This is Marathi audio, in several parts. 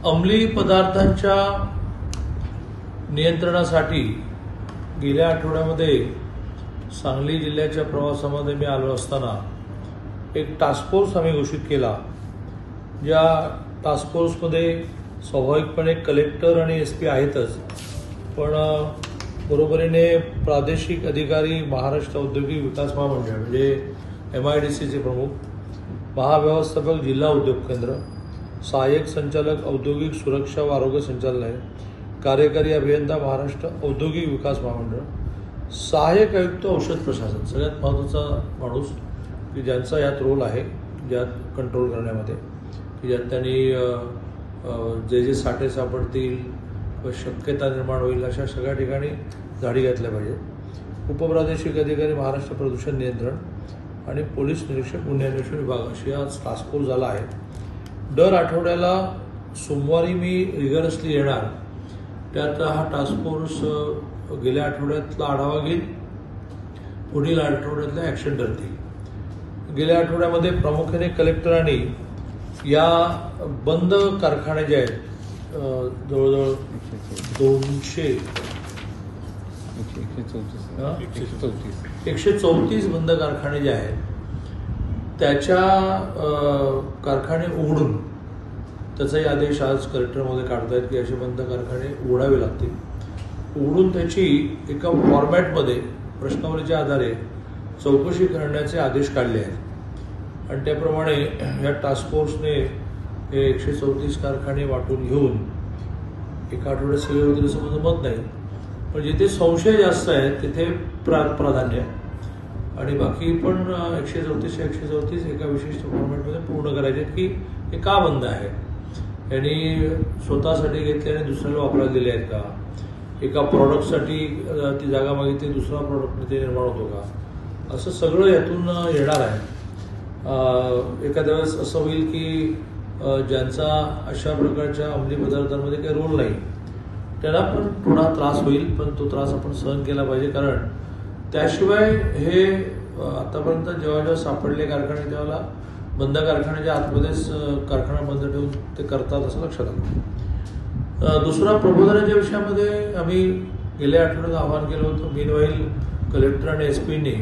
अंमली पदार्थांच्या नियंत्रणासाठी गेल्या आठवड्यामध्ये सांगली जिल्ह्याच्या प्रवासामध्ये मी आलो असताना एक टास्क फोर्स आम्ही घोषित केला. ज्या टास्क फोर्समध्ये स्वाभाविकपणे कलेक्टर आणि SP आहेतच, पण बरोबरीने प्रादेशिक अधिकारी, महाराष्ट्र औद्योगिक विकास महामंडळ म्हणजे MIDCचे प्रमुख, महाव्यवस्थापक जिल्हा उद्योग केंद्र, सहाय्यक संचालक औद्योगिक सुरक्षा व आरोग्य संचालनालय, कार्यकारी अभियंता महाराष्ट्र औद्योगिक विकास महामंडळ, सहाय्यक आयुक्त औषध प्रशासन, सगळ्यात महत्त्वाचा माणूस की ज्यांचा यात रोल आहे, ज्यात कंट्रोल करण्यामध्ये, की ज्यात त्यांनी जे साठे सापडतील व शक्यता निर्माण होईल अशा सगळ्या ठिकाणी झाडी घातल्या पाहिजे. उपप्रादेशिक अधिकारी महाराष्ट्र प्रदूषण नियंत्रण आणि पोलीस निरीक्षक गुन्हे अन्वेषण विभाग अशी आज टास्क फोर्स झाला आहे. दर आठवड्याला सोमवारी मी रिगरसली येणार. त्यात हा टास्क फोर्स गेल्या आठवड्यातला आढावा घेईल, पुढील आठवड्यातल्या ॲक्शन ठरतील. गेल्या आठवड्यामध्ये प्रामुख्याने कलेक्टरांनी या बंद कारखाने जे आहेत जवळजवळ 134 बंद कारखाने जे आहेत त्याच्या कारखाने उघडून त्याचाही आदेश आज कलेक्टरमध्ये काढतायत की असे बंद कारखाने उघडावे लागतील. उघडून त्याची एका फॉर्मॅटमध्ये प्रश्नावलीच्या आधारे चौकशी करण्याचे आदेश काढले आहेत आणि त्याप्रमाणे या टास्क फोर्सने हे 134 कारखाने वाटून घेऊन एका आठवड्यात सगळे होतील असं माझं मत नाही, पण जिथे संशय जास्त आहेत तिथे प्राधान्य आणि बाकी पण 134 एका विशिष्ट फॉर्मॅटमध्ये पूर्ण करायचे की हे का बंद आहे, यांनी स्वतःसाठी घेतले आणि दुसऱ्याला वापरायला दिले आहेत का, एका प्रॉडक्टसाठी ती जागा मागितली दुसरा प्रॉडक्ट ते निर्माण होतो का, असं सगळं यातून येणार आहे. एखाद्या वेळेस असं होईल की ज्यांचा अशा प्रकारच्या अंमली पदार्थांमध्ये काही रोल नाही त्यांना पण थोडा त्रास होईल, पण तो त्रास आपण सहन केला पाहिजे. कारण त्याशिवाय हे आतापर्यंत जेव्हा सापडले कारखाने त्यावेळेला बंद कारखान्याच्या आतमध्येच कारखाना बंद ठेवून ते करतात असं लक्षात आलं. दुसरा, प्रबोधनाच्या विषयामध्ये आम्ही गेल्या आठवड्यात आवाहन केलं होतं. मीनवाईल कलेक्टर आणि SPने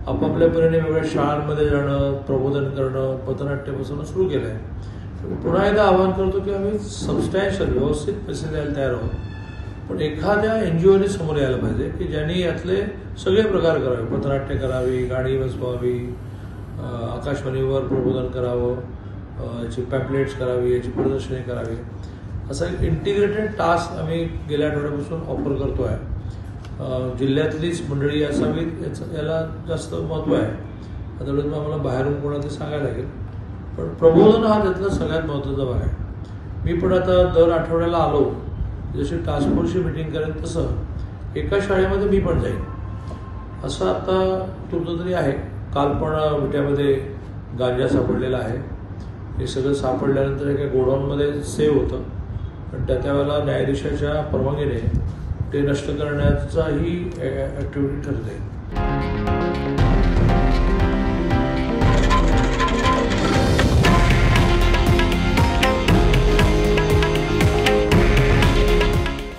आपापल्या परीने वेगळ्या शाळांमध्ये जाणं, प्रबोधन करणं, पथनाट्य बसवणं सुरू केलं आहे. पुन्हा एकदा आवाहन करतो की आम्ही सबस्टॅन्शियल व्यवस्थित पैसे द्यायला तयार आहोत, पण एखाद्या NGOने समोर यायला पाहिजे की ज्यांनी यातले सगळे प्रकार करावे, पथनाट्य करावी, गाणी बसवावी, आकाशवाणीवर प्रबोधन करावं, याची पॅम्पलेट्स करावी, याची प्रदर्शने करावी. असा एक इंटिग्रेटेड टास्क आम्ही गेल्या आठवड्यापासून ऑफर करतो आहे. जिल्ह्यातलीच मंडळी असावीत याला जास्त महत्त्व आहे. आता आम्हाला बाहेरून कोणाला सांगायला लागेल, पण प्रबोधन हा त्यातला सगळ्यात महत्त्वाचा भाग आहे. मी पण आता दर आठवड्याला आलो, जशी टास्क फोर्सची मीटिंग करेन तसं एका शाळेमध्ये मी पण जाईन असं आता तुमचं तरी आहे. काल पण विट्यामध्ये गांजा सापडलेला आहे. हे सगळं सापडल्यानंतर एका गोडाऊनमध्ये सेव्ह होतं आणि त्यावेळेला न्यायाधीशाच्या परवानगीने ते नष्ट करण्याचाही ॲक्टिव्हिटी ठरते.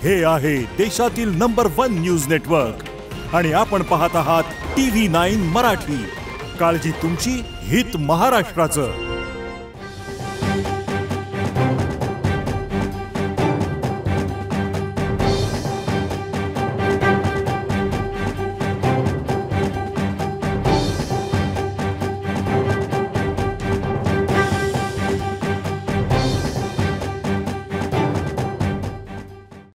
हे आहे देशातील नंबर 1 न्यूज नेटवर्क आणि आपण पाहत आहात TV9 मराठी. काळजी तुमची, हित महाराष्ट्राचं.